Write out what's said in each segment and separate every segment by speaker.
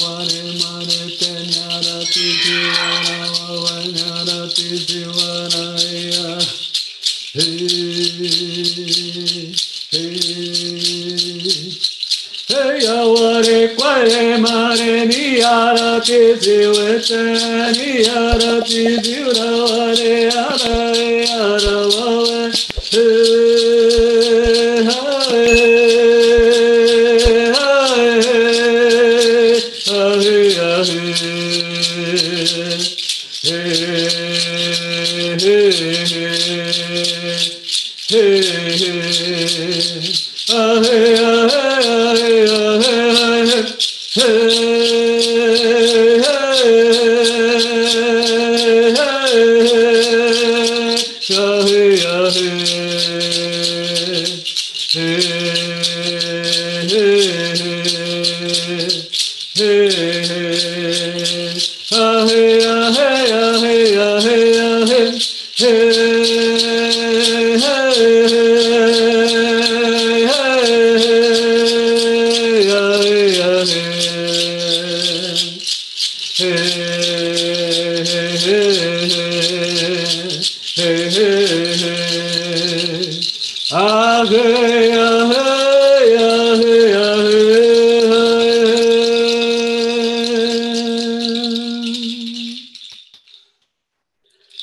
Speaker 1: Pare Mare Tenyarati Jivara Vanyarati Jivaraya. Hey, Avare Pare Mare Niyarati Jivete Niyarati Jivare Aravave.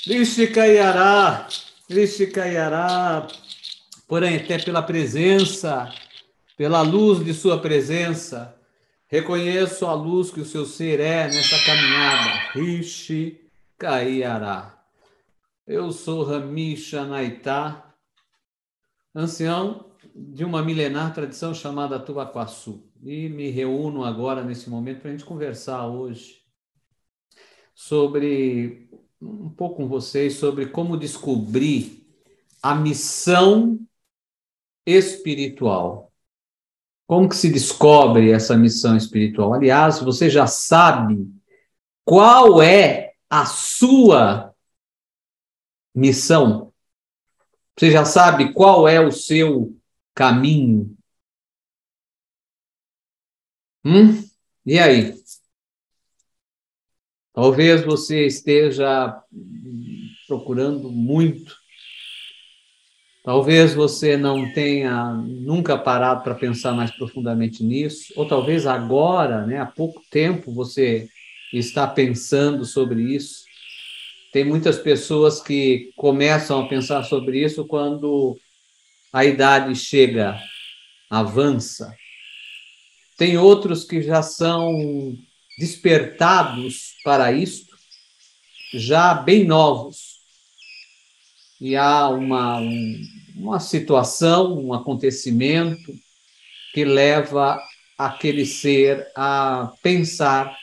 Speaker 1: Rishikayará, Rishikayará, porém, até pela presença, pela luz de sua presença, reconheço a luz que o seu ser é nessa caminhada. Rishikayará. Eu sou Ramisha Naitá, ancião de uma milenar tradição chamada Tubaquaçu, e me reúno agora, nesse momento, para a gente conversar hoje sobre um pouco com vocês sobre como descobrir a missão espiritual. Como que se descobre essa missão espiritual? Aliás, você já sabe qual é a sua missão? Você já sabe qual é o seu caminho? E aí? Talvez você esteja procurando muito. Talvez você não tenha nunca parado para pensar mais profundamente nisso, ou talvez agora, né, há pouco tempo, você está pensando sobre isso. Tem muitas pessoas que começam a pensar sobre isso quando a idade chega, avança. Tem outros que já são despertados para isto, já bem novos. E há uma situação, um acontecimento que leva aquele ser a pensar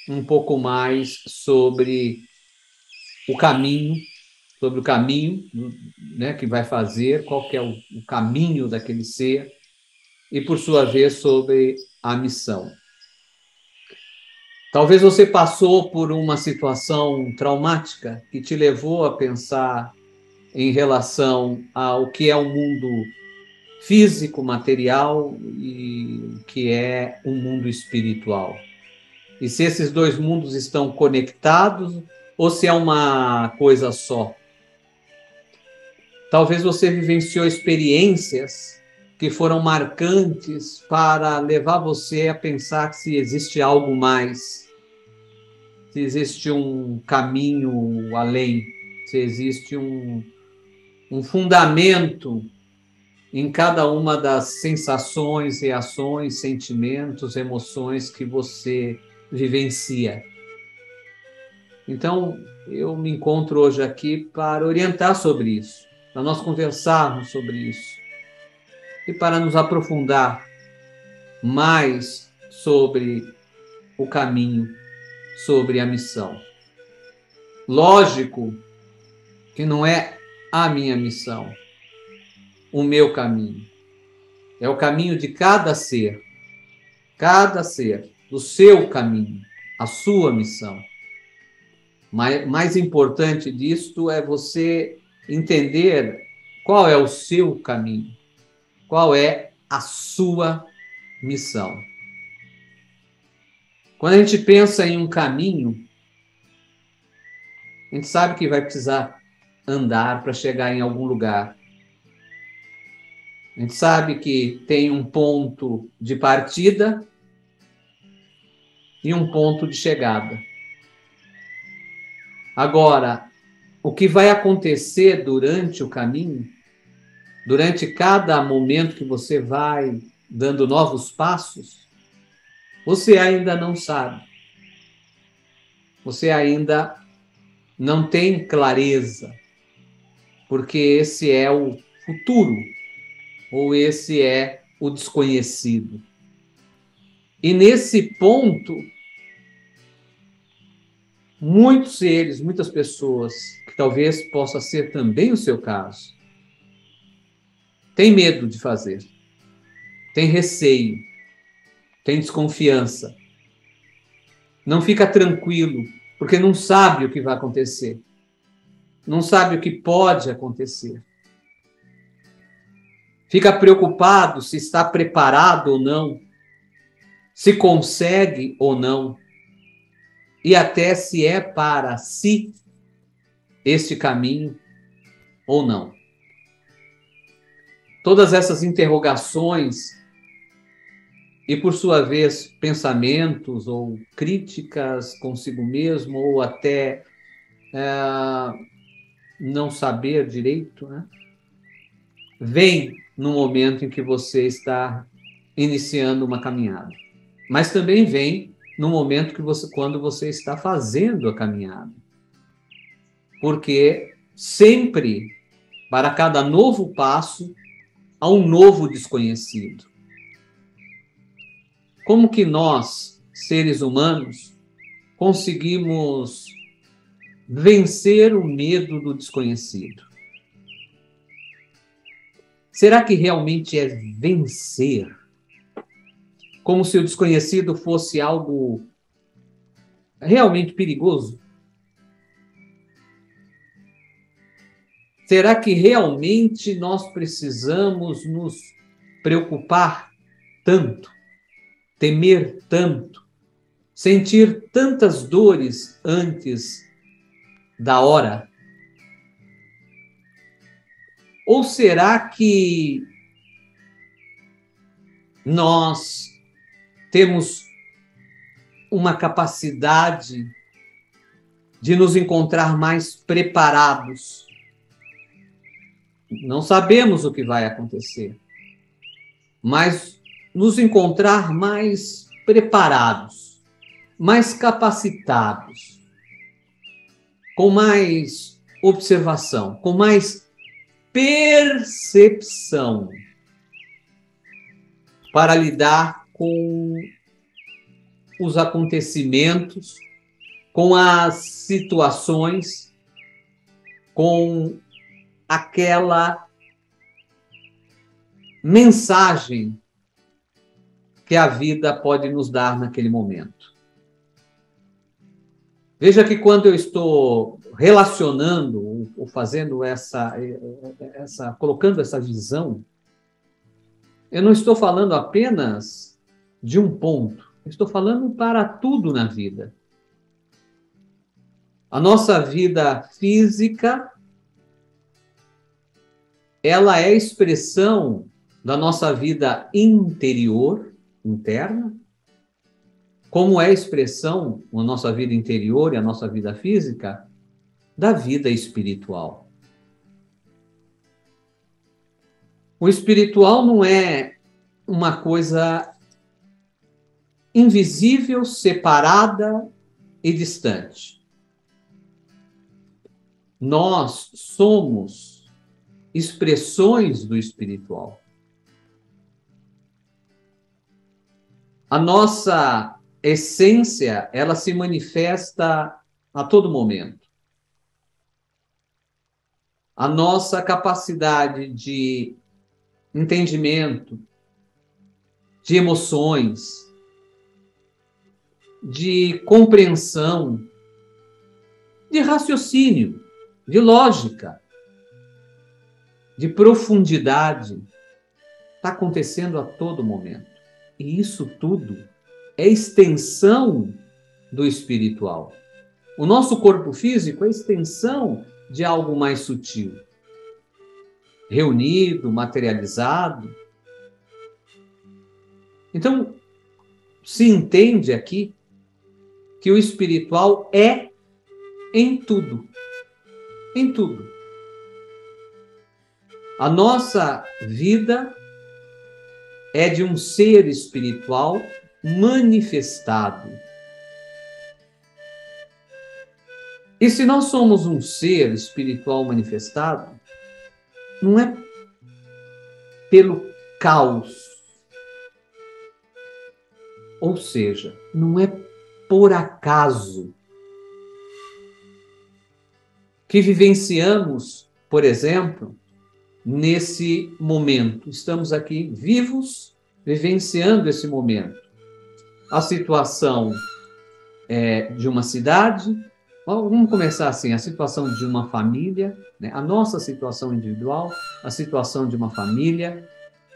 Speaker 1: um pouco mais sobre o caminho, né, que vai fazer, qual que é o caminho daquele ser, e, por sua vez, sobre a missão. Talvez você passou por uma situação traumática que te levou a pensar em relação ao que é o mundo físico, material e o que é o mundo espiritual. E se esses dois mundos estão conectados ou se é uma coisa só. Talvez você vivenciou experiências que foram marcantes para levar você a pensar se existe algo mais, se existe um caminho além, se existe um fundamento em cada uma das sensações, reações, sentimentos, emoções que você vivencia. Então, eu me encontro hoje aqui para orientar sobre isso, para nós conversarmos sobre isso e para nos aprofundar mais sobre o caminho, sobre a missão. Lógico que não é a minha missão, o meu caminho. É o caminho de cada ser, o seu caminho, a sua missão. Mas mais importante disto é você entender qual é o seu caminho, qual é a sua missão. Quando a gente pensa em um caminho, a gente sabe que vai precisar andar para chegar em algum lugar. A gente sabe que tem um ponto de partida e um ponto de chegada. Agora, o que vai acontecer durante o caminho, durante cada momento que você vai dando novos passos, você ainda não sabe. Você ainda não tem clareza, porque esse é o futuro, ou esse é o desconhecido. E nesse ponto, muitos seres, muitas pessoas, que talvez possa ser também o seu caso, têm medo de fazer, têm receio, têm desconfiança, não fica tranquilo, porque não sabe o que vai acontecer, não sabe o que pode acontecer. Fica preocupado se está preparado ou não, se consegue ou não, e até se é para si este caminho ou não. Todas essas interrogações e, por sua vez, pensamentos ou críticas consigo mesmo, ou até não saber direito, né? Vem no momento em que você está iniciando uma caminhada. Mas também vem no momento que quando você está fazendo a caminhada. Porque sempre, para cada novo passo, há um novo desconhecido. Como que nós, seres humanos, conseguimos vencer o medo do desconhecido? Será que realmente é vencer? Como se o desconhecido fosse algo realmente perigoso? Será que realmente nós precisamos nos preocupar tanto, temer tanto, sentir tantas dores antes da hora? Ou será que nós temos uma capacidade de nos encontrar mais preparados? Não sabemos o que vai acontecer, mas nos encontrar mais preparados, mais capacitados, com mais observação, com mais percepção para lidar com os acontecimentos, com as situações, com aquela mensagem que a vida pode nos dar naquele momento. Veja que quando eu estou relacionando ou fazendo colocando essa visão, eu não estou falando apenas de um ponto, eu estou falando para tudo na vida. A nossa vida física, ela é expressão da nossa vida interior, interna, como é a expressão, a nossa vida interior e a nossa vida física, da vida espiritual. O espiritual não é uma coisa invisível, separada e distante. Nós somos expressões do espiritual. A nossa essência, ela se manifesta a todo momento. A nossa capacidade de entendimento, de emoções, de compreensão, de raciocínio, de lógica, de profundidade, está acontecendo a todo momento. E isso tudo é extensão do espiritual. O nosso corpo físico é extensão de algo mais sutil, reunido, materializado. Então, se entende aqui que o espiritual é em tudo. Em tudo. A nossa vida é de um ser espiritual manifestado. E se nós somos um ser espiritual manifestado, não é pelo caos. Ou seja, não é por acaso que vivenciamos, por exemplo, nesse momento. Estamos aqui vivos, vivenciando esse momento. A situação de uma cidade, vamos começar assim, a situação de uma família, né? A nossa situação individual, a situação de uma família,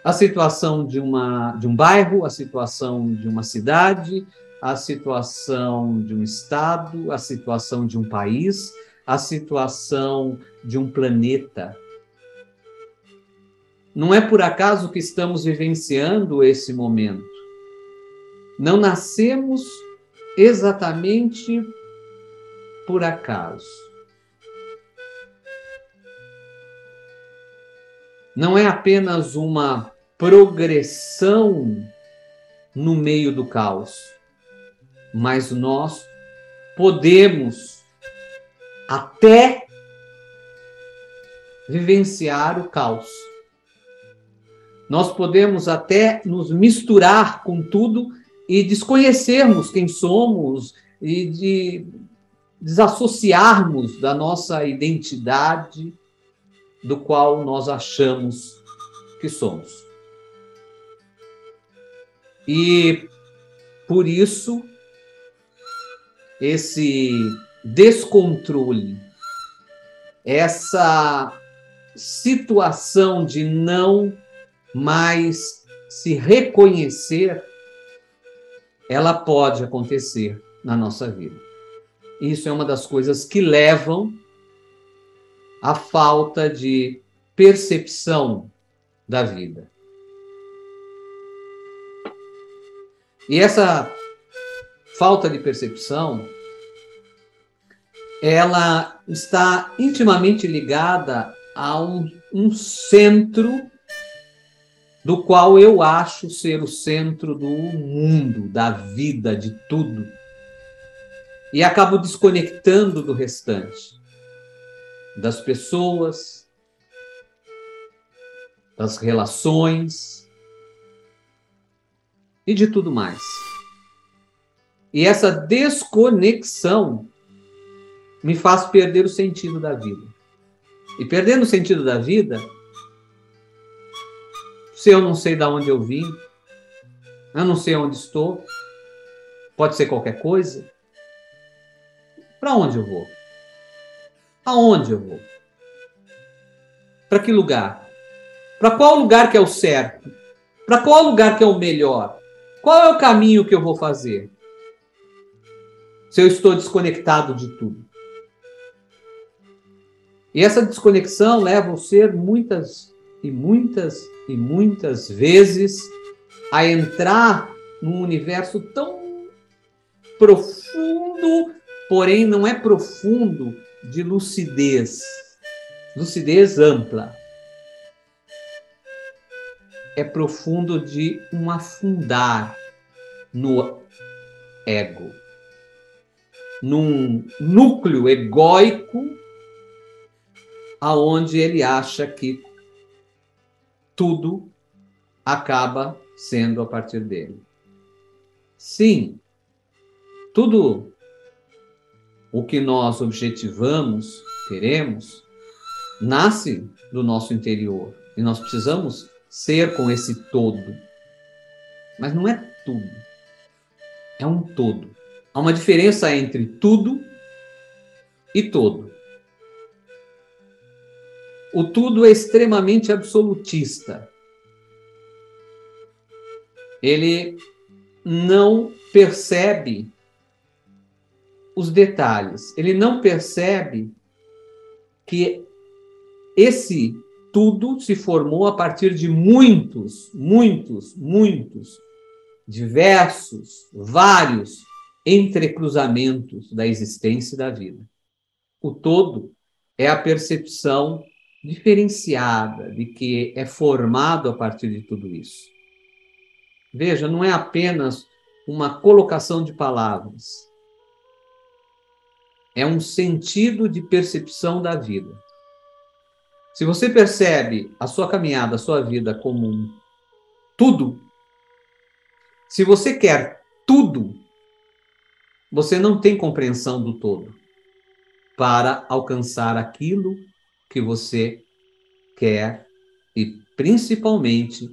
Speaker 1: a situação de um bairro, a situação de uma cidade, a situação de um estado, a situação de um país, a situação de um planeta. Não é por acaso que estamos vivenciando esse momento. Não nascemos exatamente por acaso. Não é apenas uma progressão no meio do caos, mas nós podemos até vivenciar o caos. Nós podemos até nos misturar com tudo e desconhecermos quem somos e desassociarmos da nossa identidade do qual nós achamos que somos. E por isso esse descontrole, essa situação de não mais se reconhecer, ela pode acontecer na nossa vida. Isso é uma das coisas que levam à falta de percepção da vida. E essa falta de percepção, ela está intimamente ligada a um centro do qual eu acho ser o centro do mundo, da vida, de tudo. E acabo desconectando do restante, das pessoas, das relações e de tudo mais. E essa desconexão me faz perder o sentido da vida. E perdendo o sentido da vida, se eu não sei de onde eu vim, eu não sei onde estou, pode ser qualquer coisa, para onde eu vou? Aonde eu vou? Para que lugar? Para qual lugar que é o certo? Para qual lugar que é o melhor? Qual é o caminho que eu vou fazer? Se eu estou desconectado de tudo. E essa desconexão leva o ser muitas vezes a entrar num universo tão profundo, porém não é profundo de lucidez ampla. É profundo de um afundar no ego, num núcleo egóico, aonde ele acha que tudo acaba sendo a partir dele. Sim, tudo o que nós objetivamos, queremos, nasce do nosso interior. E nós precisamos ser com esse todo. Mas não é tudo. É um todo. Há uma diferença entre tudo e todo. O tudo é extremamente absolutista. Ele não percebe os detalhes. Ele não percebe que esse tudo se formou a partir de muitos, diversos, vários entrecruzamentos da existência e da vida. O todo é a percepção diferenciada de que é formado a partir de tudo isso. Veja, não é apenas uma colocação de palavras. É um sentido de percepção da vida. Se você percebe a sua caminhada, a sua vida como um tudo, se você quer tudo, você não tem compreensão do todo para alcançar aquilo que você quer e, principalmente,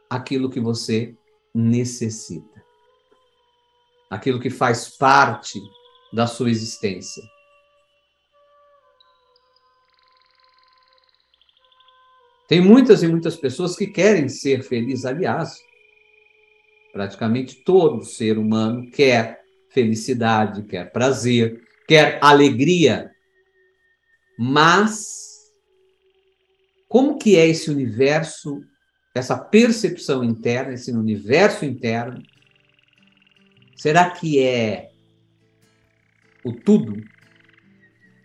Speaker 1: aquilo que você necessita. Aquilo que faz parte da sua existência. Tem muitas e muitas pessoas que querem ser felizes. Aliás, praticamente todo ser humano quer felicidade, quer prazer, quer alegria. Mas como que é esse universo, essa percepção interna, esse universo interno? Será que é o tudo?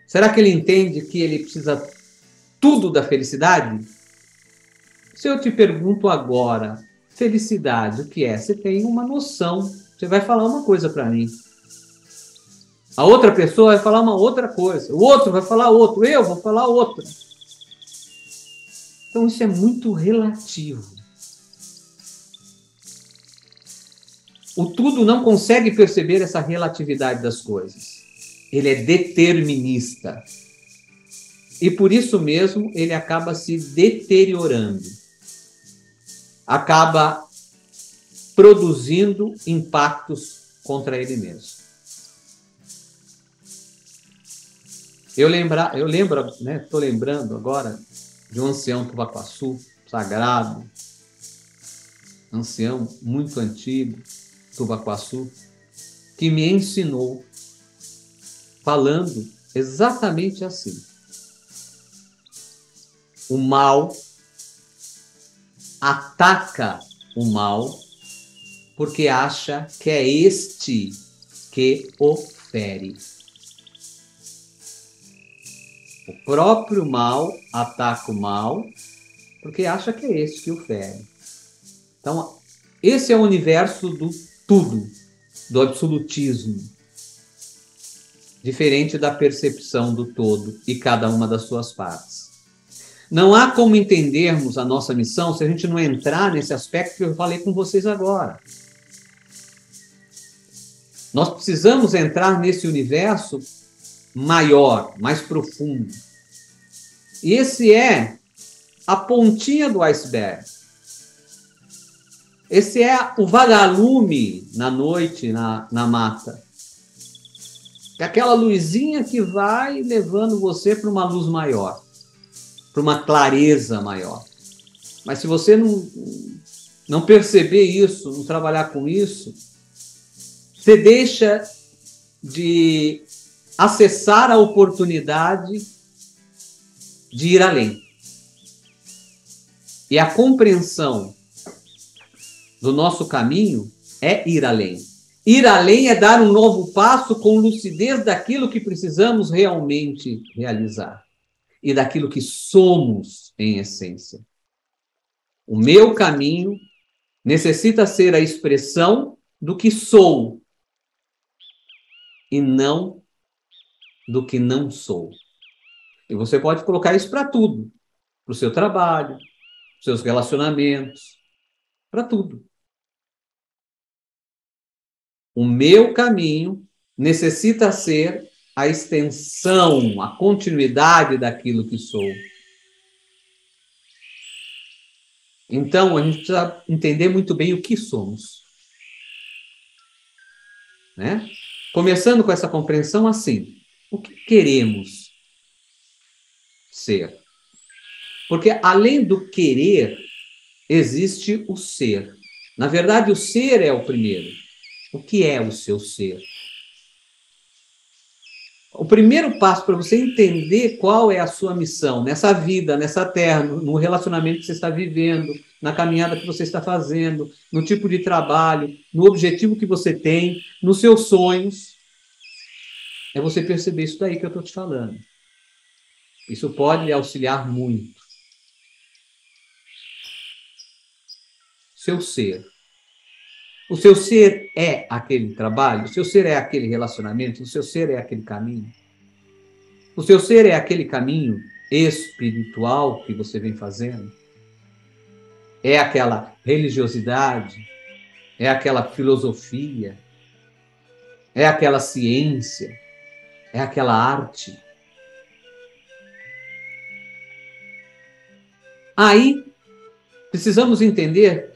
Speaker 1: Será que ele entende que ele precisa tudo da felicidade? Se eu te pergunto agora, felicidade, o que é? Você tem uma noção. Você vai falar uma coisa para mim. A outra pessoa vai falar uma outra coisa. O outro vai falar outra. Eu vou falar outra. Então, isso é muito relativo. O tudo não consegue perceber essa relatividade das coisas. Ele é determinista. E por isso mesmo, ele acaba se deteriorando. Acaba produzindo impactos contra ele mesmo. Eu lembro, né? Estou lembrando agora de um ancião tubacuaçu, sagrado, ancião muito antigo, tubacuaçu, que me ensinou, falando exatamente assim. O mal ataca o mal porque acha que é este que o fere. O próprio mal ataca o mal porque acha que é este que o fere. Então, esse é o universo do tudo, do absolutismo, diferente da percepção do todo e cada uma das suas partes. Não há como entendermos a nossa missão se a gente não entrar nesse aspecto que eu falei com vocês agora. Nós precisamos entrar nesse universo maior, mais profundo. E esse é a pontinha do iceberg. Esse é o vagalume na noite, na mata. É aquela luzinha que vai levando você para uma luz maior, para uma clareza maior. Mas se você não perceber isso, não trabalhar com isso, você deixa de acessar a oportunidade de ir além. E a compreensão do nosso caminho é ir além. Ir além é dar um novo passo com lucidez daquilo que precisamos realmente realizar e daquilo que somos em essência. O meu caminho necessita ser a expressão do que sou e não do que não sou. E você pode colocar isso para tudo, para o seu trabalho, para os seus relacionamentos, para tudo. O meu caminho necessita ser a extensão, a continuidade daquilo que sou. Então, a gente precisa entender muito bem o que somos. Né? Começando com essa compreensão assim, o que queremos ser? Porque além do querer, existe o ser. Na verdade, o ser é o primeiro. O que é o seu ser? O primeiro passo para você entender qual é a sua missão nessa vida, nessa terra, no relacionamento que você está vivendo, na caminhada que você está fazendo, no tipo de trabalho, no objetivo que você tem, nos seus sonhos, é você perceber isso daí que eu estou te falando. Isso pode lhe auxiliar muito. Seu ser. O seu ser é aquele trabalho? O seu ser é aquele relacionamento? O seu ser é aquele caminho? O seu ser é aquele caminho espiritual que você vem fazendo? É aquela religiosidade? É aquela filosofia? É aquela ciência? É aquela arte? Aí, precisamos entender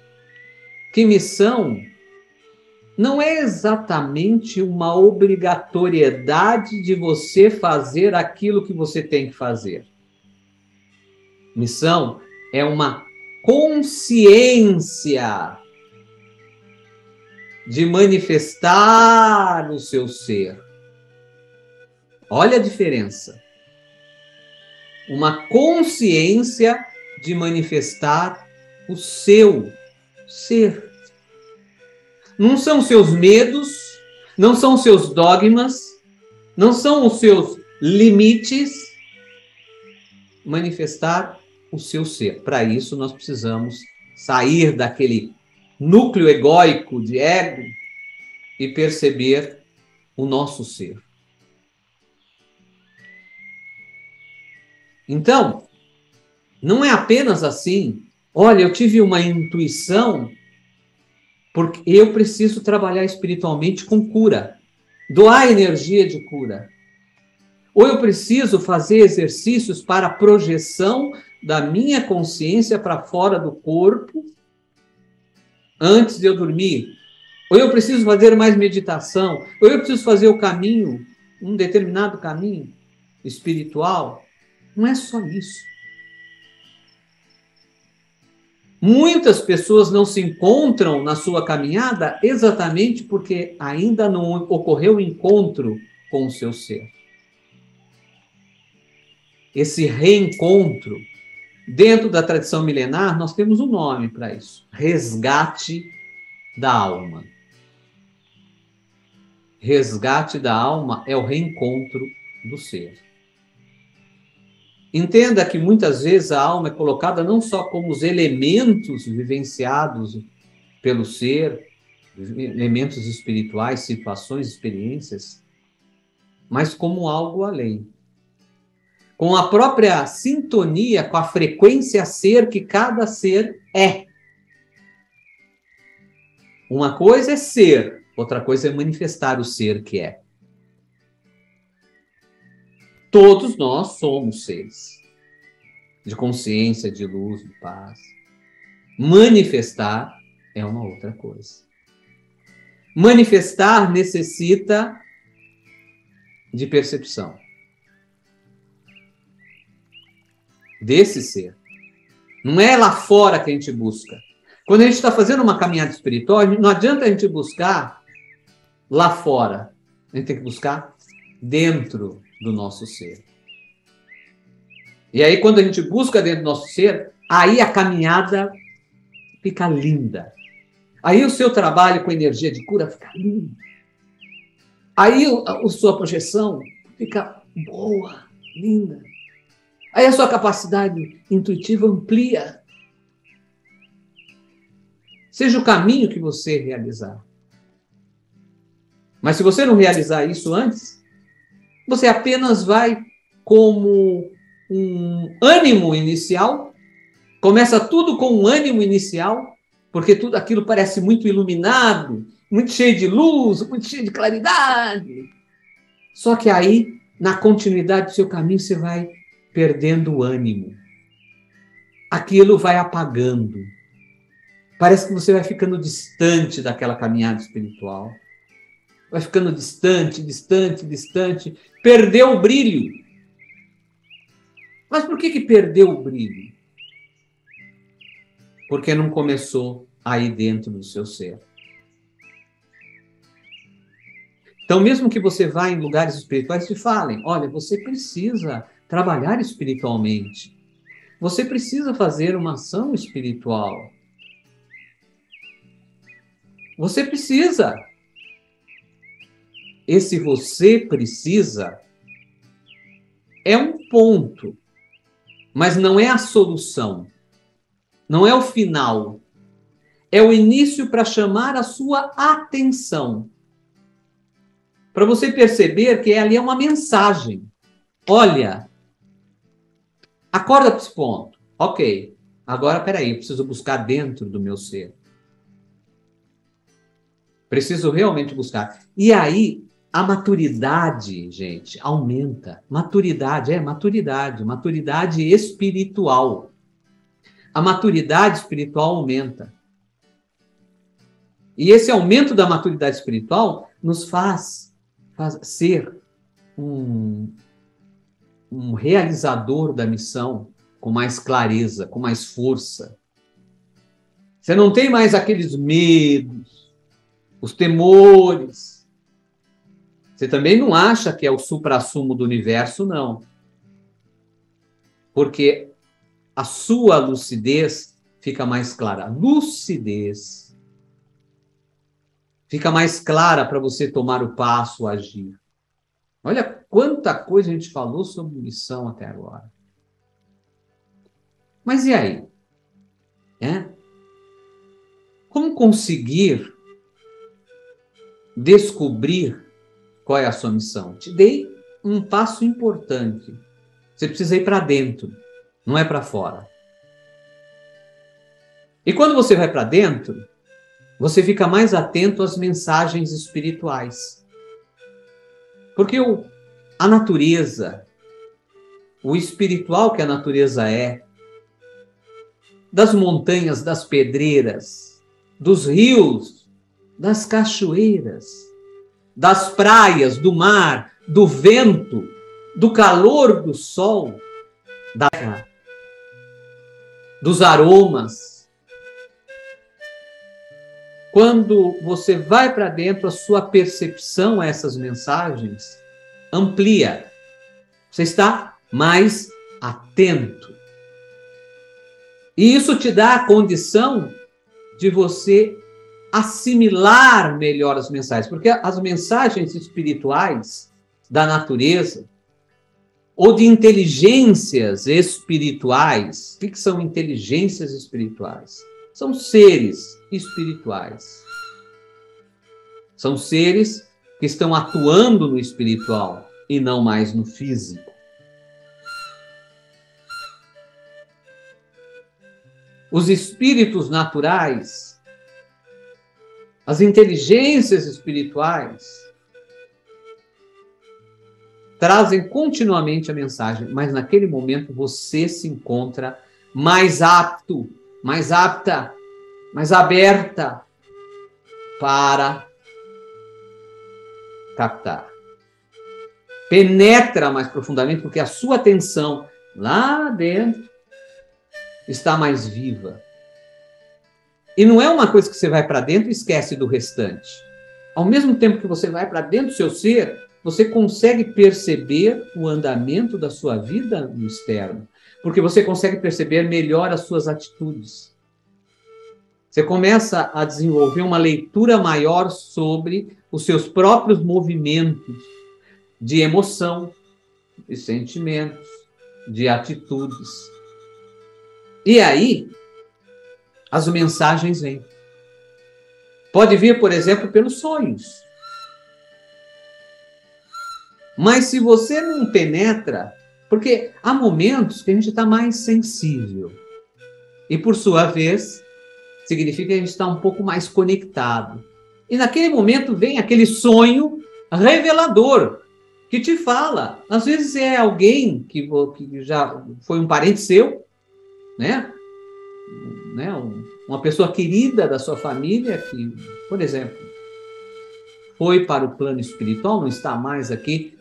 Speaker 1: que missão não é exatamente uma obrigatoriedade de você fazer aquilo que você tem que fazer. Missão é uma consciência de manifestar o seu ser. Olha a diferença. Uma consciência de manifestar o seu ser. Não são seus medos, não são seus dogmas, não são os seus limites. Manifestar o seu ser. Para isso, nós precisamos sair daquele núcleo egóico de ego e perceber o nosso ser. Então, não é apenas assim, olha, eu tive uma intuição porque eu preciso trabalhar espiritualmente com cura, doar energia de cura. Ou eu preciso fazer exercícios para a projeção da minha consciência para fora do corpo antes de eu dormir. Ou eu preciso fazer mais meditação. Ou eu preciso fazer o caminho, um determinado caminho espiritual. Não é só isso. Muitas pessoas não se encontram na sua caminhada exatamente porque ainda não ocorreu o encontro com o seu ser. Esse reencontro, dentro da tradição milenar, nós temos um nome para isso: resgate da alma. Resgate da alma é o reencontro do ser. Entenda que muitas vezes a alma é colocada não só como os elementos vivenciados pelo ser, elementos espirituais, situações, experiências, mas como algo além. Com a própria sintonia, com a frequência ser que cada ser é. Uma coisa é ser, outra coisa é manifestar o ser que é. Todos nós somos seres de consciência, de luz, de paz. Manifestar é uma outra coisa. Manifestar necessita de percepção desse ser. Não é lá fora que a gente busca. Quando a gente está fazendo uma caminhada espiritual, não adianta a gente buscar lá fora. A gente tem que buscar dentro do nosso ser. E aí, quando a gente busca dentro do nosso ser, aí a caminhada fica linda. Aí o seu trabalho com energia de cura fica lindo. Aí a sua projeção fica boa, linda. Aí a sua capacidade intuitiva amplia. Seja o caminho que você realizar. Mas se você não realizar isso antes, você apenas vai como um ânimo inicial, começa tudo com um ânimo inicial, porque tudo aquilo parece muito iluminado, muito cheio de luz, muito cheio de claridade. Só que aí, na continuidade do seu caminho, você vai perdendo o ânimo. Aquilo vai apagando. Parece que você vai ficando distante daquela caminhada espiritual. Vai ficando distante, distante, distante. Perdeu o brilho. Mas por que perdeu o brilho? Porque não começou aí dentro do seu ser. Então, mesmo que você vá em lugares espirituais, te falem, olha, você precisa trabalhar espiritualmente. Você precisa fazer uma ação espiritual. Você precisa. Esse você precisa é um ponto, mas não é a solução. Não é o final. É o início para chamar a sua atenção. Para você perceber que ali é uma mensagem. Olha, acorda para esse ponto. Ok, agora peraí, eu preciso buscar dentro do meu ser. Preciso realmente buscar. E aí, a maturidade, gente, aumenta. Maturidade, maturidade espiritual. A maturidade espiritual aumenta. E esse aumento da maturidade espiritual nos faz ser um realizador da missão com mais clareza, com mais força. Você não tem mais aqueles medos, os temores. Você também não acha que é o suprassumo do universo, não. Porque a sua lucidez fica mais clara. Lucidez fica mais clara para você tomar o passo, agir. Olha quanta coisa a gente falou sobre missão até agora. Mas e aí? Como conseguir descobrir qual é a sua missão? Te dei um passo importante. Você precisa ir para dentro, não é para fora. E quando você vai para dentro, você fica mais atento às mensagens espirituais. Porque a natureza, o espiritual que a natureza é, das montanhas, das pedreiras, dos rios, das cachoeiras, das praias, do mar, do vento, do calor do sol, da terra, dos aromas. Quando você vai para dentro, a sua percepção a essas mensagens amplia. Você está mais atento. E isso te dá a condição de você assimilar melhor as mensagens, porque as mensagens espirituais da natureza ou de inteligências espirituais, o que são inteligências espirituais? São seres espirituais. São seres que estão atuando no espiritual e não mais no físico. Os espíritos naturais, as inteligências espirituais, trazem continuamente a mensagem, mas naquele momento você se encontra mais apto, mais apta, mais aberta para captar. Penetra mais profundamente, porque a sua atenção lá dentro está mais viva. E não é uma coisa que você vai para dentro e esquece do restante. Ao mesmo tempo que você vai para dentro do seu ser, você consegue perceber o andamento da sua vida no externo, porque você consegue perceber melhor as suas atitudes. Você começa a desenvolver uma leitura maior sobre os seus próprios movimentos de emoção, de sentimentos, de atitudes. E aí, as mensagens vêm. Pode vir, por exemplo, pelos sonhos. Mas se você não penetra, porque há momentos que a gente está mais sensível. E, por sua vez, significa que a gente está um pouco mais conectado. E naquele momento vem aquele sonho revelador, que te fala. Às vezes é alguém que já foi um parente seu, né? Uma pessoa querida da sua família, que, por exemplo, foi para o plano espiritual, não está mais aqui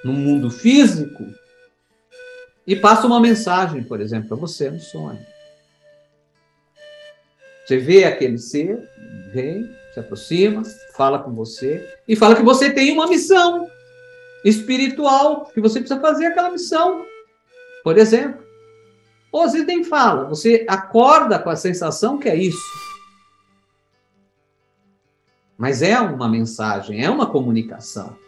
Speaker 1: no mundo físico, e passa uma mensagem, por exemplo, para você no sonho. Você vê aquele ser, vem, se aproxima, fala com você e fala que você tem uma missão espiritual, que você precisa fazer aquela missão, por exemplo. Ou às vezes nem fala, você acorda com a sensação que é isso. Mas é uma mensagem, é uma comunicação.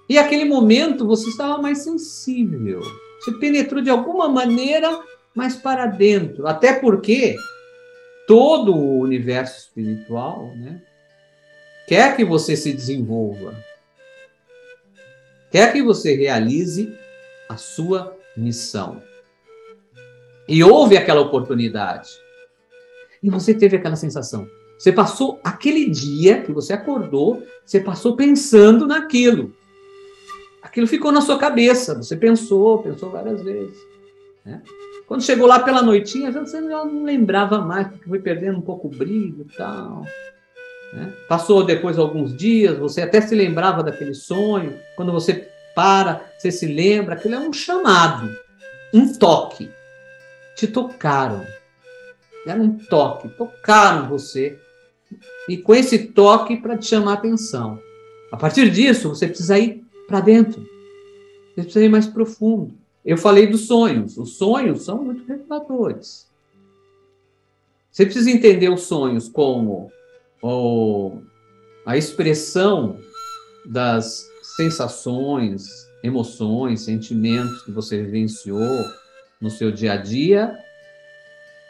Speaker 1: E aquele momento você estava mais sensível. Você penetrou de alguma maneira mais para dentro. Até porque todo o universo espiritual, né, quer que você se desenvolva. Quer que você realize a sua missão. E houve aquela oportunidade. E você teve aquela sensação. Você passou aquele dia que você acordou, você passou pensando naquilo. Aquilo ficou na sua cabeça. Você pensou várias vezes. Né? Quando chegou lá pela noitinha, você já não lembrava mais, porque foi perdendo um pouco o brilho e tal. Né? Passou depois alguns dias, você até se lembrava daquele sonho. Quando você para, você se lembra. Aquilo é um chamado, um toque. Te tocaram. Era um toque. Tocaram você. E com esse toque para te chamar a atenção. A partir disso, você precisa ir para dentro. Você precisa ir mais profundo. Eu falei dos sonhos. Os sonhos são muito reveladores. Você precisa entender os sonhos como a expressão das sensações, emoções, sentimentos que você vivenciou no seu dia a dia.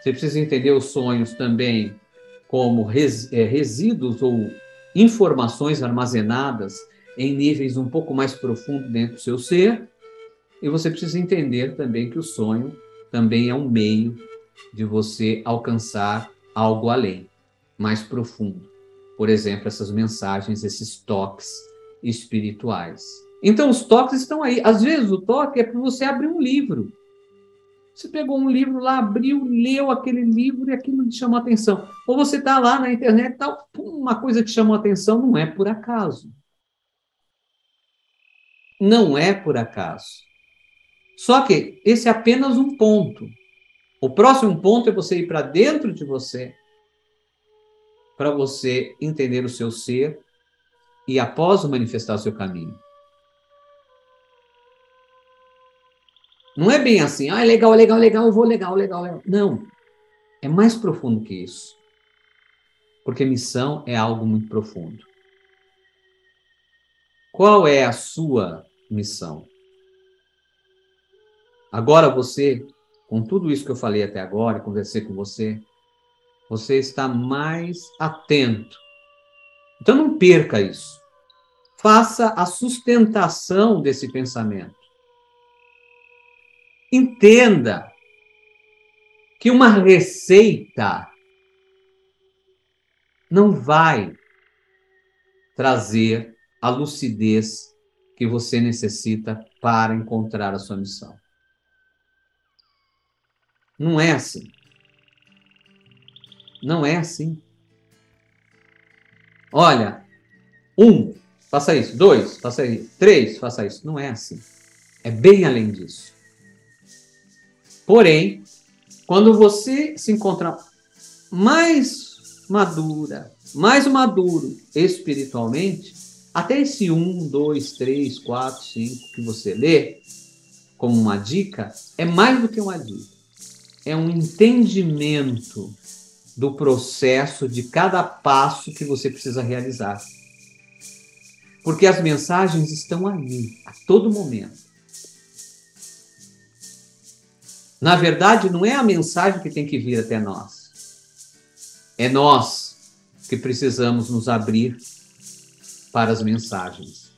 Speaker 1: Você precisa entender os sonhos também como resíduos ou informações armazenadas em níveis um pouco mais profundos dentro do seu ser. E você precisa entender também que o sonho também é um meio de você alcançar algo além, mais profundo. Por exemplo, essas mensagens, esses toques espirituais. Então, os toques estão aí. Às vezes, o toque é para você abrir um livro. Você pegou um livro lá, abriu, leu aquele livro e aquilo te chamou a atenção. Ou você está lá na internet e tal, uma coisa te chamou a atenção, não é por acaso. Não é por acaso. Só que esse é apenas um ponto. O próximo ponto é você ir para dentro de você, para você entender o seu ser e, após manifestar o seu caminho. Não é bem assim, legal, eu vou, legal. Não, é mais profundo que isso. Porque missão é algo muito profundo. Qual é a sua missão? Agora você, com tudo isso que eu falei até agora, conversei com você, você está mais atento. Então não perca isso. Faça a sustentação desse pensamento. Entenda que uma receita não vai trazer a lucidez que você necessita para encontrar a sua missão. Não é assim. Não é assim. Olha, 1, faça isso. 2, faça isso. 3, faça isso. Não é assim. É bem além disso. Porém, quando você se encontra mais maduro espiritualmente, até esse 1, 2, 3, 4, 5 que você lê como uma dica, é mais do que uma dica. É um entendimento do processo de cada passo que você precisa realizar. Porque as mensagens estão ali, a todo momento. Na verdade, não é a mensagem que tem que vir até nós. É nós que precisamos nos abrir para as mensagens.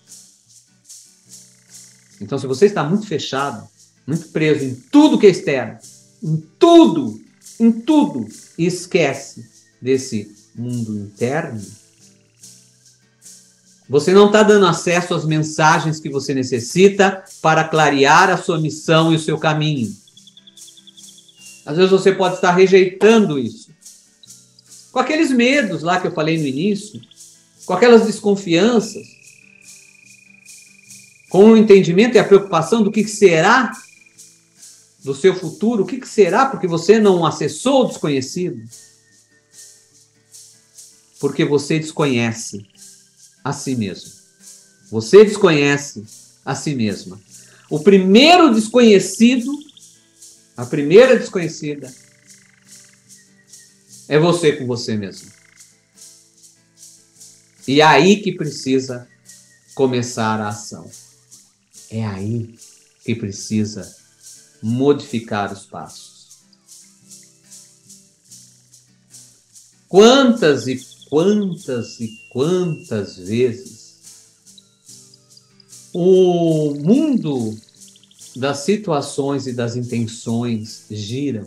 Speaker 1: Então, se você está muito fechado, muito preso em tudo que é externo, em tudo, e esquece desse mundo interno, você não está dando acesso às mensagens que você necessita para clarear a sua missão e o seu caminho. Às vezes você pode estar rejeitando isso. Com aqueles medos lá que eu falei no início, com aquelas desconfianças, com o entendimento e a preocupação do que será do seu futuro, o que será porque você não acessou o desconhecido. porque você desconhece a si mesmo. Você desconhece a si mesma. O primeiro desconhecido, a primeira desconhecida, é você com você mesmo. E é aí que precisa começar a ação. É aí que precisa modificar os passos. Quantas e quantas e quantas vezes o mundo das situações e das intenções giram.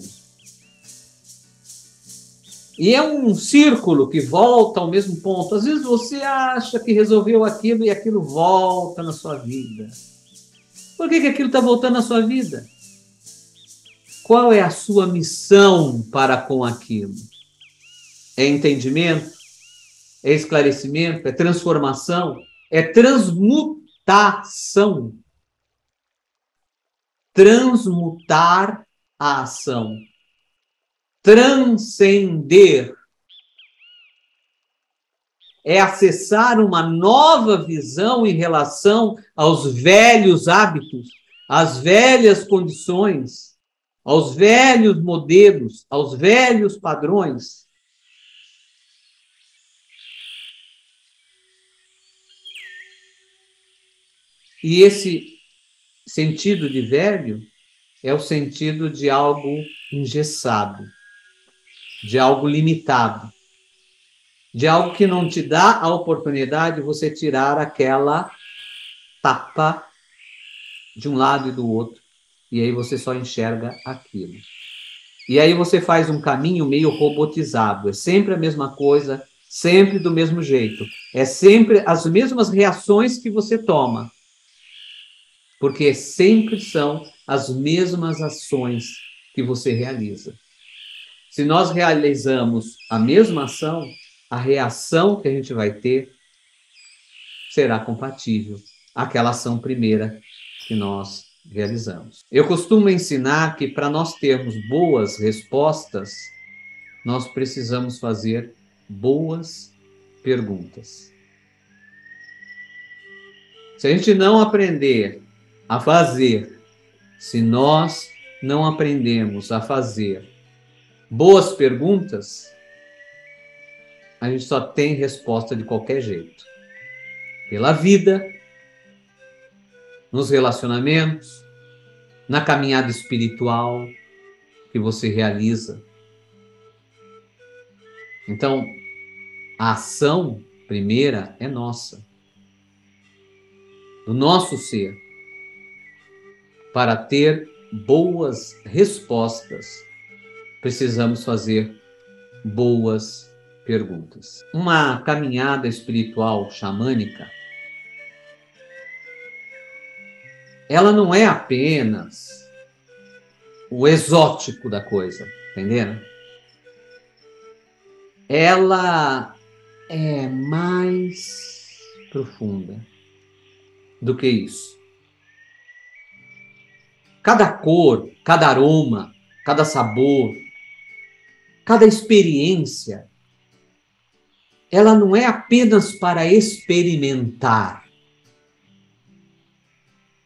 Speaker 1: E é um círculo que volta ao mesmo ponto. Às vezes você acha que resolveu aquilo e aquilo volta na sua vida. Por que aquilo está voltando na sua vida? Qual é a sua missão para com aquilo? É entendimento? É esclarecimento? É transformação? É transmutação? Transmutar a ação. Transcender. É acessar uma nova visão em relação aos velhos hábitos, às velhas condições, aos velhos modelos, aos velhos padrões. E esse sentido de velho é o sentido de algo engessado, de algo limitado, de algo que não te dá a oportunidade de você tirar aquela tapa de um lado e do outro, e aí você só enxerga aquilo. E aí você faz um caminho meio robotizado, é sempre a mesma coisa, sempre do mesmo jeito, é sempre as mesmas reações que você toma, porque sempre são as mesmas ações que você realiza. Se nós realizamos a mesma ação, a reação que a gente vai ter será compatível àquela ação primeira que nós realizamos. Eu costumo ensinar que para nós termos boas respostas, nós precisamos fazer boas perguntas. Se a gente não aprender a fazer, se nós não aprendemos a fazer boas perguntas, a gente só tem resposta de qualquer jeito. Pela vida, nos relacionamentos, na caminhada espiritual que você realiza. Então, a ação primeira é nossa, do nosso ser. Para ter boas respostas, precisamos fazer boas perguntas. Uma caminhada espiritual xamânica, ela não é apenas o exótico da coisa, entendendo? Ela é mais profunda do que isso. Cada cor, cada aroma, cada sabor, cada experiência, ela não é apenas para experimentar.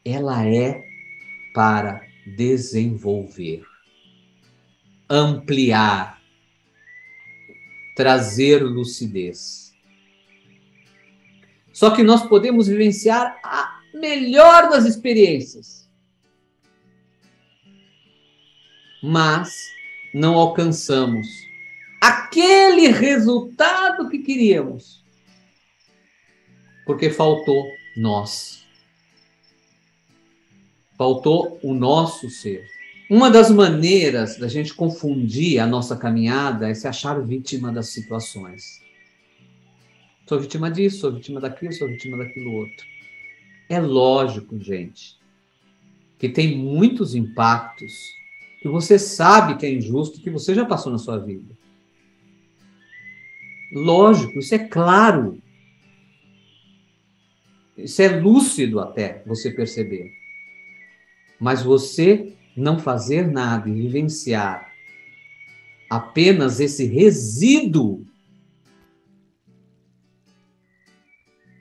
Speaker 1: Ela é para desenvolver, ampliar, trazer lucidez. Só que nós podemos vivenciar a melhor das experiências, mas não alcançamos aquele resultado que queríamos, porque faltou nós. Faltou o nosso ser. Uma das maneiras da gente confundir a nossa caminhada é se achar vítima das situações. Sou vítima disso, sou vítima daquilo, sou vítima daquilo outro. É lógico, gente, que tem muitos impactos que você sabe que é injusto, que você já passou na sua vida. Lógico, isso é claro. Isso é lúcido até você perceber. Mas você não fazer nada e vivenciar apenas esse resíduo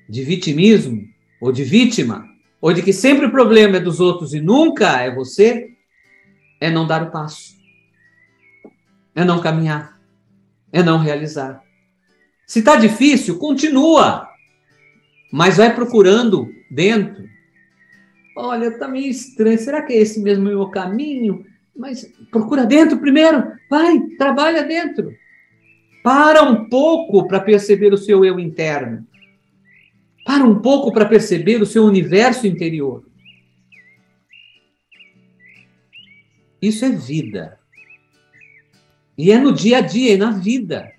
Speaker 1: de vitimismo, ou de vítima, ou de que sempre o problema é dos outros e nunca é você, é não dar o passo, é não caminhar, é não realizar. Se está difícil, continua, mas vai procurando dentro. Olha, está meio estranho, será que é esse mesmo meu caminho? Mas procura dentro primeiro, vai, trabalha dentro. Para um pouco para perceber o seu eu interno. Para um pouco para perceber o seu universo interior. Isso é vida. E é no dia a dia, é na vida.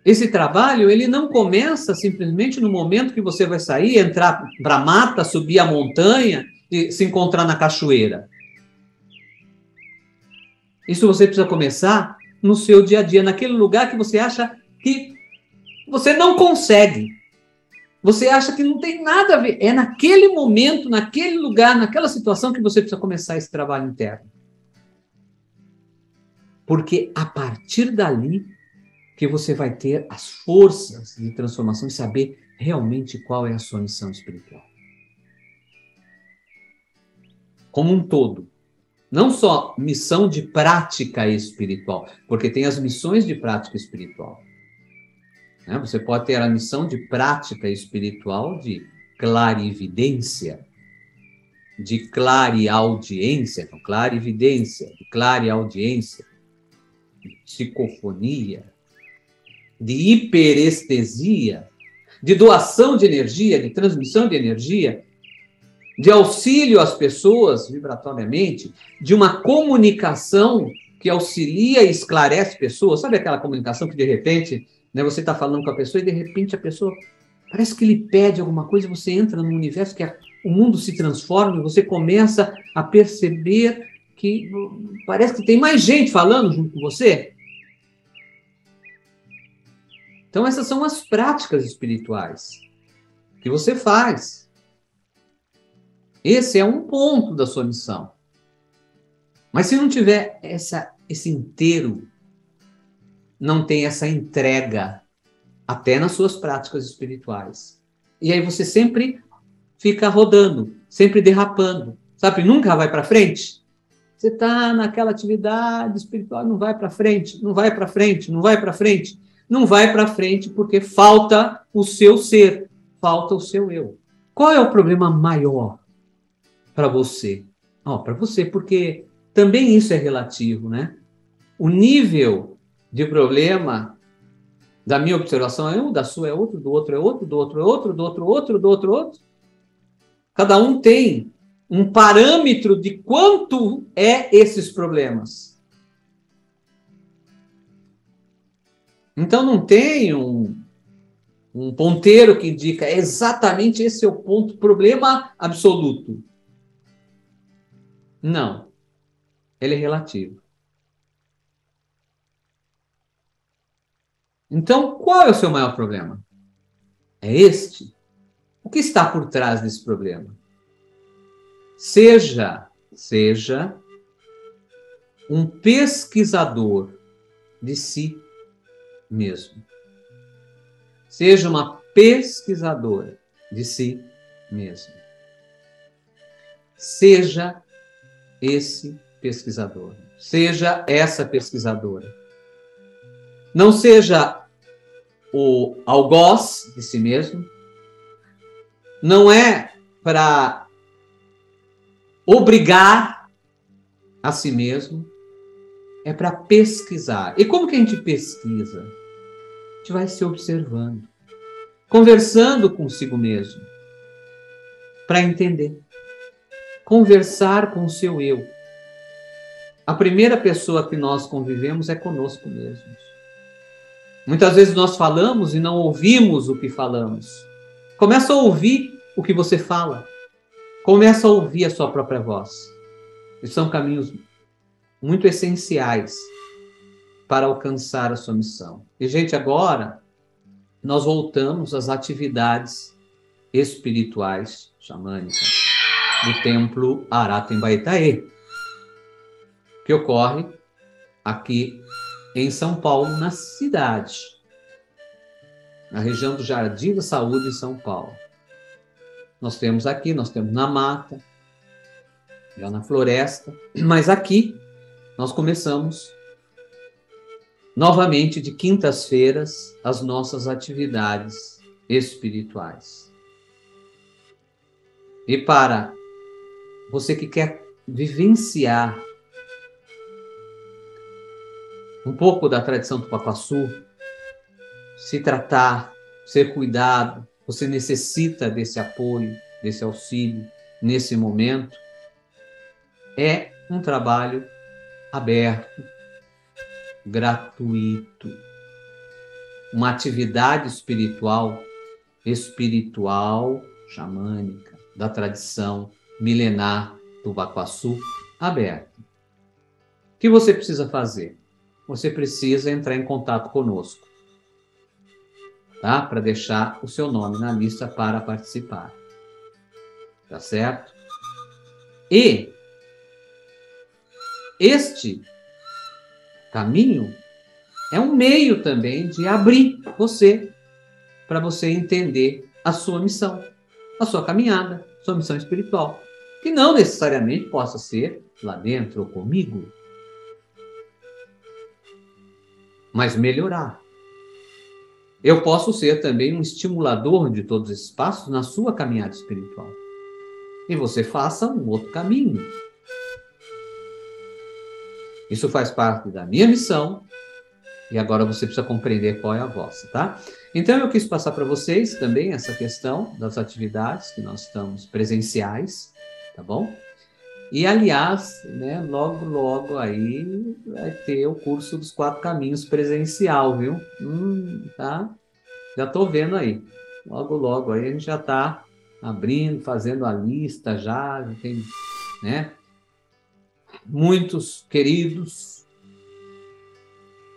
Speaker 1: Esse trabalho, ele não começa simplesmente no momento que você vai sair, entrar para a mata, subir a montanha e se encontrar na cachoeira. Isso você precisa começar no seu dia a dia, naquele lugar que você acha que você não consegue. Você acha que não tem nada a ver. É naquele momento, naquele lugar, naquela situação que você precisa começar esse trabalho interno. Porque a partir dali que você vai ter as forças de transformação e saber realmente qual é a sua missão espiritual. Como um todo. Não só missão de prática espiritual, porque tem as missões de prática espiritual. Você pode ter a missão de prática espiritual de clarividência, de clareaudiência, então, clarividência, de clareaudiência, de psicofonia, de hiperestesia, de doação de energia, de transmissão de energia, de auxílio às pessoas vibratoriamente, de uma comunicação que auxilia e esclarece pessoas. Sabe aquela comunicação que de repente, você está falando com a pessoa e de repente a pessoa parece que lhe pede alguma coisa, você entra num universo que o mundo se transforma e você começa a perceber que parece que tem mais gente falando junto com você. Então, essas são as práticas espirituais que você faz. Esse é um ponto da sua missão. Mas se não tiver esse inteiro, não tem essa entrega, até nas suas práticas espirituais. E aí você sempre fica rodando, sempre derrapando, sabe? Nunca vai para frente. Você está naquela atividade espiritual, não vai para frente, não vai para frente, não vai para frente. Não vai para frente porque falta o seu ser, falta o seu eu. Qual é o problema maior para você? Para você, porque também isso é relativo, né? O nível de problema da minha observação é um, da sua é outro, do outro é outro, do outro é outro, do outro outro, do outro outro. Cada um tem um parâmetro de quanto é esses problemas. Então não tem um ponteiro que indica exatamente esse é o ponto, problema absoluto. Não. Ele é relativo. Então, qual é o seu maior problema? É este? O que está por trás desse problema? Seja um pesquisador de si mesmo. Seja uma pesquisadora de si mesmo. Seja esse pesquisador. Seja essa pesquisadora. Não seja o algoz de si mesmo. Não é para obrigar a si mesmo. É para pesquisar. E como que a gente pesquisa? A gente vai se observando. Conversando consigo mesmo. Para entender. Conversar com o seu eu. A primeira pessoa que nós convivemos é conosco mesmos. Muitas vezes nós falamos e não ouvimos o que falamos. Começa a ouvir o que você fala. Começa a ouvir a sua própria voz. E são caminhos muito essenciais para alcançar a sua missão. E, gente, agora nós voltamos às atividades espirituais xamânicas do templo Aratembaitaê, que ocorre aqui em São Paulo, na cidade. na região do Jardim da Saúde, em São Paulo. Nós temos aqui, nós temos na mata, já na floresta, mas aqui nós começamos novamente de quintas-feiras as nossas atividades espirituais. E para você que quer vivenciar um pouco da tradição do Papaçu, se tratar, ser cuidado, você necessita desse apoio, desse auxílio nesse momento, é um trabalho aberto, gratuito, uma atividade espiritual xamânica, da tradição milenar do Baquaçu, aberta. O que você precisa fazer? Você precisa entrar em contato conosco, tá? Para deixar o seu nome na lista para participar. Tá certo? E este caminho é um meio também de abrir você, para você entender a sua missão, a sua caminhada, sua missão espiritual, que não necessariamente possa ser lá dentro ou comigo, mas melhorar. Eu posso ser também um estimulador de todos esses passos na sua caminhada espiritual. E você faça um outro caminho. Isso faz parte da minha missão, e agora você precisa compreender qual é a vossa, tá? Então, eu quis passar para vocês também essa questão das atividades que nós estamos presenciais, tá bom? E, aliás, né, logo aí vai ter o curso dos 4 caminhos presencial, viu? Tá? Já estou vendo aí. Logo aí a gente já está abrindo, fazendo a lista já tem, né? Muitos queridos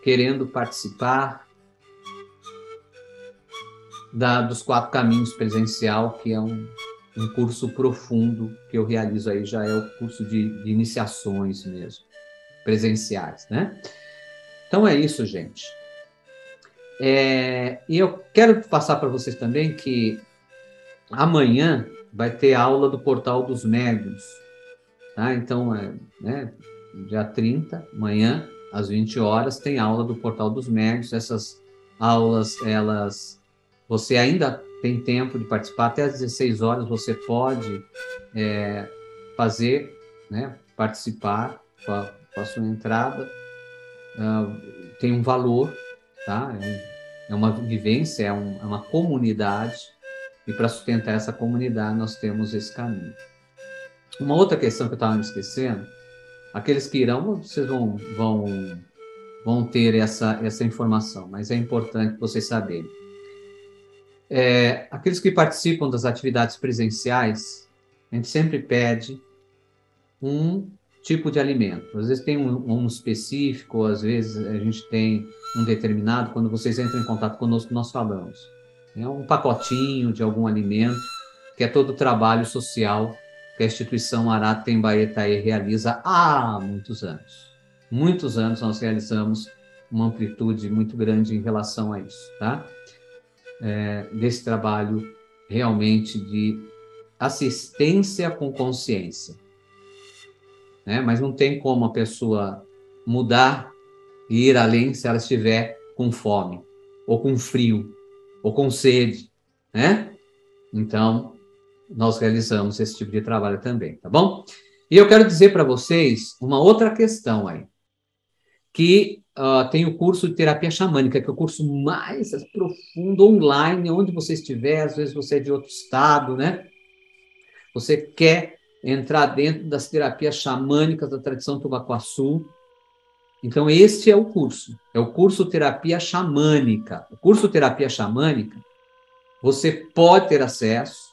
Speaker 1: querendo participar dos 4 caminhos presencial, que é um curso profundo que eu realizo aí, já é o curso de iniciações mesmo, presenciais, né? Então é isso, gente. E eu quero passar para vocês também que amanhã vai ter aula do Portal dos Médiuns, tá? Então, né, dia 30, amanhã, às 20 horas, tem aula do Portal dos Médiuns. Essas aulas, você ainda tem tempo de participar, até às 16 horas você pode fazer, né, participar com a sua entrada. Tem um valor, tá? É uma vivência, é uma comunidade, e para sustentar essa comunidade nós temos esse caminho. Uma outra questão que eu estava me esquecendo, aqueles que irão, vocês vão ter essa informação, mas é importante vocês saberem. Aqueles que participam das atividades presenciais, a gente sempre pede um tipo de alimento. Às vezes tem um específico, às vezes a gente tem um determinado. Quando vocês entram em contato conosco, nós falamos. É um pacotinho de algum alimento, que é todo o trabalho social que a instituição Arato Tembaetaê realiza há muitos anos. Muitos anos nós realizamos uma amplitude muito grande em relação a isso, tá? Desse trabalho realmente de assistência com consciência. Né? Mas não tem como a pessoa mudar e ir além se ela estiver com fome, ou com frio, ou com sede, né? Então, nós realizamos esse tipo de trabalho também, tá bom? E eu quero dizer para vocês uma outra questão aí, que tem o curso de terapia xamânica, que é o curso mais profundo online, onde você estiver, às vezes você é de outro estado, né? Você quer entrar dentro das terapias xamânicas da tradição Tubaquaçu. Então, este é o curso Terapia Xamânica. O curso Terapia Xamânica, você pode ter acesso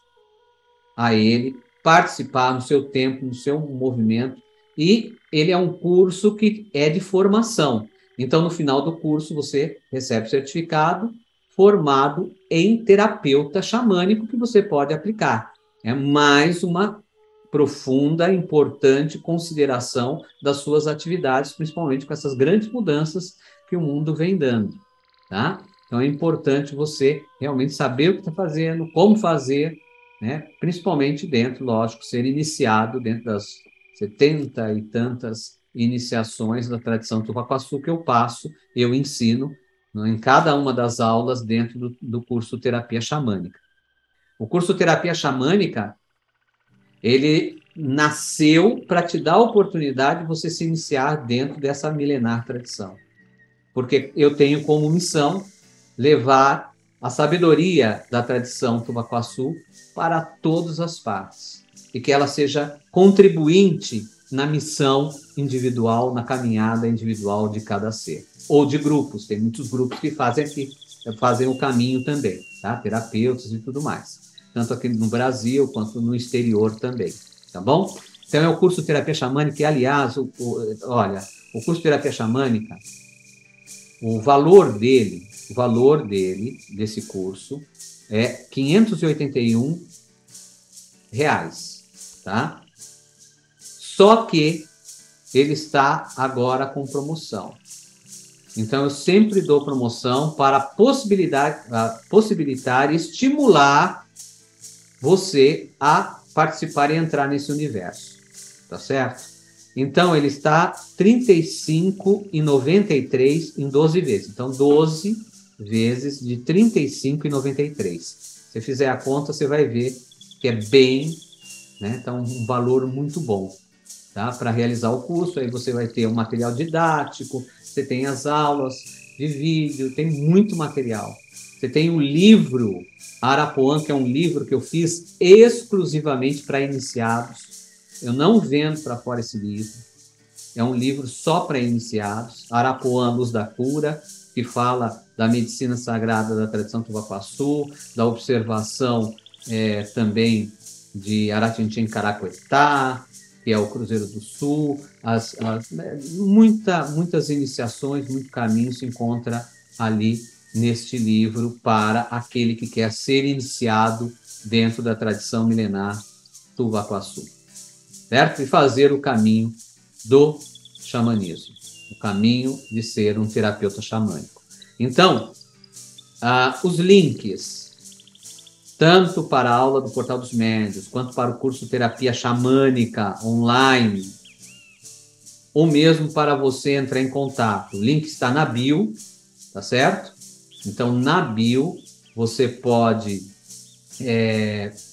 Speaker 1: a ele, participar no seu tempo, no seu movimento, e ele é um curso que é de formação. Então, no final do curso, você recebe certificado formado em terapeuta xamânico que você pode aplicar. É mais uma profunda, importante consideração das suas atividades, principalmente com essas grandes mudanças que o mundo vem dando, tá? Então é importante você realmente saber o que está fazendo, como fazer, né? Principalmente dentro, lógico, ser iniciado dentro das 70 e tantas iniciações da tradição Tupacuaçu que eu passo, eu ensino, né, em cada uma das aulas dentro do curso Terapia Xamânica. O curso Terapia Xamânica, ele nasceu para te dar a oportunidade de você se iniciar dentro dessa milenar tradição. Porque eu tenho como missão levar a sabedoria da tradição Tubacuaçu para todas as partes e que ela seja contribuinte na missão individual, na caminhada individual de cada ser. Ou de grupos, tem muitos grupos que fazem o caminho também, tá? Terapeutas e tudo mais. Tanto aqui no Brasil quanto no exterior também, tá bom? Então é o curso Terapia Xamânica, e aliás, olha, o curso Terapia Xamânica, o valor dele, desse curso, é R$ 581, tá? Só que ele está agora com promoção. Então, eu sempre dou promoção para possibilitar e estimular você a participar e entrar nesse universo, tá certo? Então, ele está R$ 35,93 em 12 vezes. Então, 12 vezes de R$ 35,93. Se você fizer a conta, você vai ver que é bem, né? Então, um valor muito bom, tá? Para realizar o curso. Aí você vai ter um material didático, você tem as aulas de vídeo, tem muito material. Você tem o livro Arapuã, que é um livro que eu fiz exclusivamente para iniciados. Eu não vendo para fora esse livro. É um livro só para iniciados. Arapuã, Luz da Cura, que fala da medicina sagrada da tradição Tubacuaçu, da observação também de Aratintim Caracuetá, que é o Cruzeiro do Sul. Muitas iniciações, muito caminho se encontra ali neste livro para aquele que quer ser iniciado dentro da tradição milenar Tubacuaçu, certo? E fazer o caminho do xamanismo, o caminho de ser um terapeuta xamânico. Então, os links, tanto para a aula do Portal dos Médiuns, quanto para o curso Terapia Xamânica online, ou mesmo para você entrar em contato. O link está na bio, tá certo? Então, na bio, você pode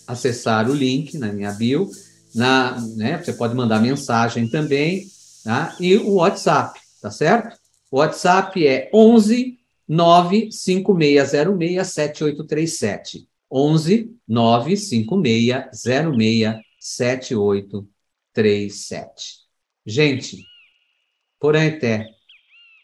Speaker 1: acessar o link na minha bio, né, você pode mandar mensagem também, tá? E o WhatsApp, tá certo? O WhatsApp é 11 95606 7837. 11 95606 7837. Gente, por Aeté,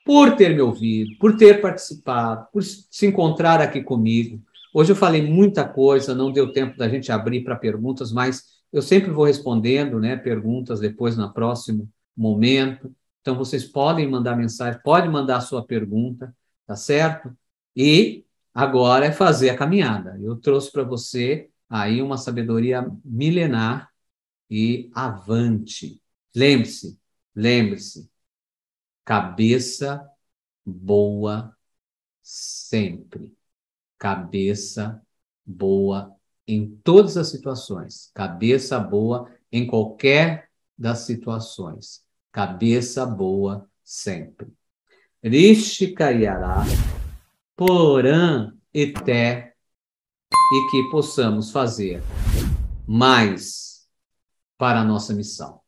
Speaker 1: por ter me ouvido, por ter participado, por se encontrar aqui comigo. Hoje eu falei muita coisa, não deu tempo da gente abrir para perguntas, mas eu sempre vou respondendo, né, perguntas depois no próximo momento. Então, vocês podem mandar mensagem, podem mandar a sua pergunta, tá certo? E agora é fazer a caminhada. Eu trouxe para você aí uma sabedoria milenar e avante. Lembre-se, cabeça boa sempre. Cabeça boa em todas as situações. Cabeça boa em qualquer das situações. Cabeça boa sempre. Rishika Yará, Porã Eté, e que possamos fazer mais para a nossa missão.